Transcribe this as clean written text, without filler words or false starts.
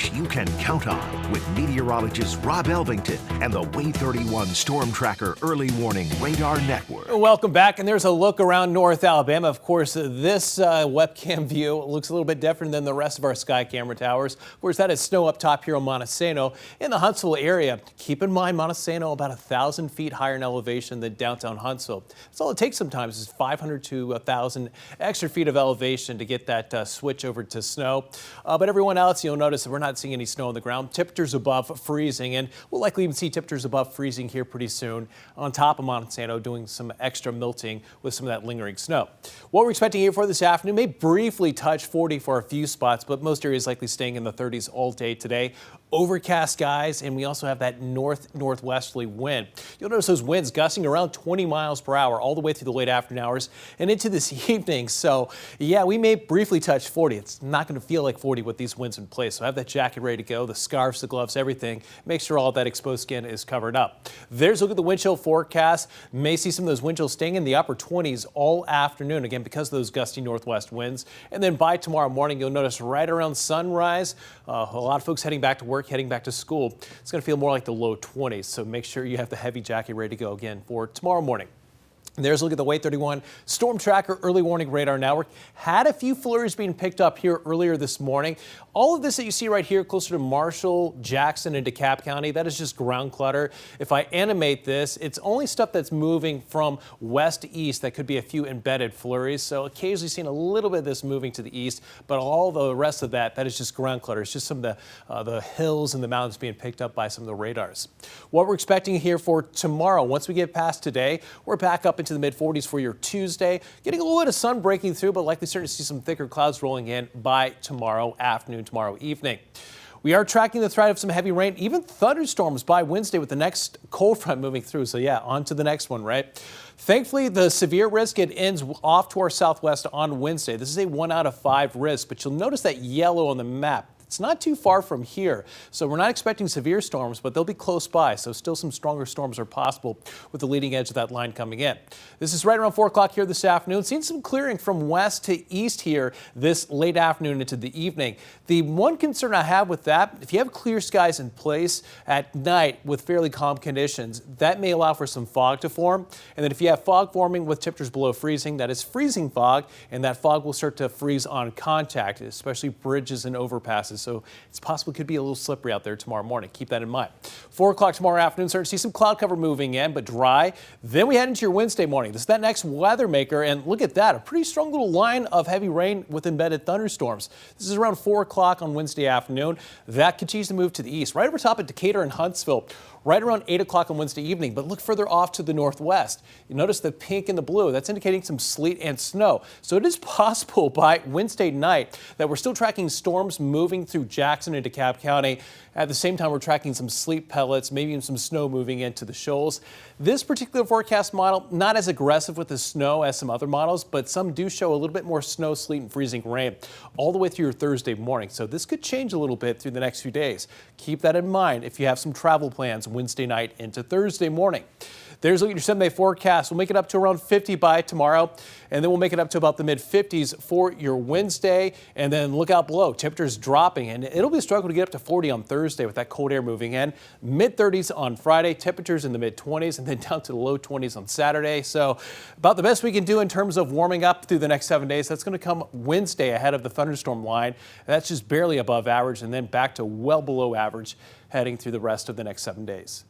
watch you can count on with meteorologist Rob Elvington and the Way 31 Storm Tracker Early Warning Radar Network. Welcome back, and there's a look around North Alabama. Of course, this webcam view looks a little bit different than the rest of our sky camera towers. Of course, that is snow up top here on Montesano in the Huntsville area. Keep in mind, Montesano about 1,000 feet higher in elevation than downtown Huntsville. That's all it takes sometimes is 500 to 1,000 extra feet of elevation to get that switch over to snow. But everyone else, you'll notice that we're not seeing any snow on the ground. Temperatures above freezing, and we'll likely even see temperatures above freezing here pretty soon on top of Montesano, doing some extra melting with some of that lingering snow. What we're expecting here for this afternoon may briefly touch 40 for a few spots, but most areas likely staying in the 30s all day today. Overcast skies, and we also have that northwesterly wind. You'll notice those winds gusting around 20 miles per hour all the way through the late afternoon hours and into this evening. So yeah, we may briefly touch 40. It's not going to feel like 40 with these winds in place. So have that jacket ready to go, the scarves, the gloves, everything. Make sure all that exposed skin is covered up. There's a look at the wind chill forecast. May see some of those wind chills staying in the upper 20s all afternoon, again, because of those gusty northwest winds. And then by tomorrow morning, you'll notice right around sunrise, a lot of folks heading back to work, heading back to school. It's going to feel more like the low 20s. So make sure you have the heavy jacket ready to go again for tomorrow morning. There's a look at the Way 31 Storm Tracker Early Warning Radar Network. Had a few flurries being picked up here earlier this morning. All of this that you see right here closer to Marshall, Jackson, and DeKalb County, that is just ground clutter. If I animate this, it's only stuff that's moving from west to east that could be a few embedded flurries. So occasionally seeing a little bit of this moving to the east, but all the rest of that is just ground clutter. It's just some of the hills and the mountains being picked up by some of the radars. What we're expecting here for tomorrow, once we get past today, we're back up into the mid-40s for your Tuesday. Getting a little bit of sun breaking through, but likely starting to see some thicker clouds rolling in by tomorrow afternoon, tomorrow evening. We are tracking the threat of some heavy rain, even thunderstorms by Wednesday with the next cold front moving through. So yeah, on to the next one, right? Thankfully, the severe risk, it ends off to our southwest on Wednesday. This is a 1 out of 5 risk, but you'll notice that yellow on the map. It's not too far from here, so we're not expecting severe storms, but they'll be close by, so still some stronger storms are possible with the leading edge of that line coming in. This is right around 4 o'clock here this afternoon. Seeing some clearing from west to east here this late afternoon into the evening. The one concern I have with that, if you have clear skies in place at night with fairly calm conditions, that may allow for some fog to form. And then if you have fog forming with temperatures below freezing, that is freezing fog, and that fog will start to freeze on contact, especially bridges and overpasses. So it's possible it could be a little slippery out there tomorrow morning. Keep that in mind. 4 o'clock tomorrow afternoon, starting to see some cloud cover moving in, but dry. Then we head into your Wednesday morning. This is that next Weathermaker, and look at that, a pretty strong little line of heavy rain with embedded thunderstorms. This is around 4 o'clock on Wednesday afternoon. That continues to move to the east, right over top of Decatur and Huntsville, right around 8 o'clock on Wednesday evening, but look further off to the northwest. You notice the pink and the blue. That's indicating some sleet and snow. So it is possible by Wednesday night that we're still tracking storms moving through Jackson and DeKalb County. At the same time, we're tracking some sleet pellets, maybe even some snow moving into the shoals. This particular forecast model, not as aggressive with the snow as some other models, but some do show a little bit more snow, sleet, and freezing rain all the way through your Thursday morning. So this could change a little bit through the next few days. Keep that in mind if you have some travel plans Wednesday night into Thursday morning. There's a look at your 7-day forecast. We'll make it up to around 50 by tomorrow, and then we'll make it up to about the mid-50s for your Wednesday. And then look out below, temperatures dropping, and it'll be a struggle to get up to 40 on Thursday with that cold air moving in. Mid-30s on Friday, temperatures in the mid-20s, and then down to the low 20s on Saturday. So about the best we can do in terms of warming up through the next 7 days. That's going to come Wednesday ahead of the thunderstorm line. That's just barely above average, and then back to well below average heading through the rest of the next 7 days.